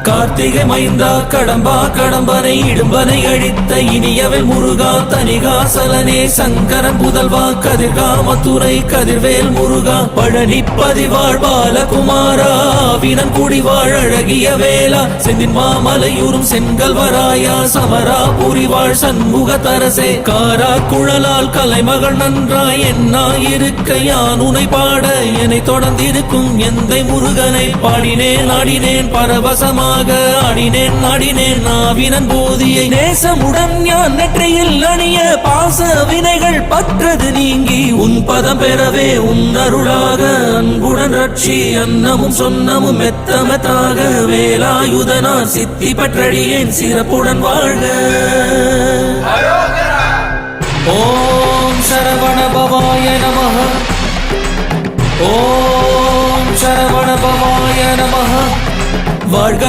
கார்த்திகை மைந்தா கடம்பா கடம்பனை இடும்பனை அழித்த இனியவன் முருகா தனிகாசலனே சங்கரன் புதல்வா கதிர்கா மத்துரை கதிர்வேல் முருகா பழனி பதிவாழ் பாலகுமாரா வினன் குடிவாழ் அழகிய வேளா செந்தின் மாமலையூரும் செங்கல்வராயா சமரா புரிவாழ் சண்முக தரசே காரா குழலால் கலைமகள் நன்றாய் என்னாயிருக்க யான் உனை பாட என்னை தொடர்ந்திருக்கும் எந்தை முருகனை பாடினேன் ஆடினேன் பரவசமாக ஆடினேன் நாடினேன் நாவினன் போதியை நேசமுடன் ஞான் நெற்றியில் அணிய பாச வினைகள் பற்றது நீங்கி உன் பதம் பெறவே உன் அருளாக அன்புடன் ரட்சி அன்னமும் சொன்னமும் மெத்தமத்தாக வேலாயுதனார் சித்தி பற்றடியேன் சிறப்புடன் வாழ்க. ஓம் சரவண பவாய நமஹ. ஓம் சரவண பவாய நமஹ. வாழ்க.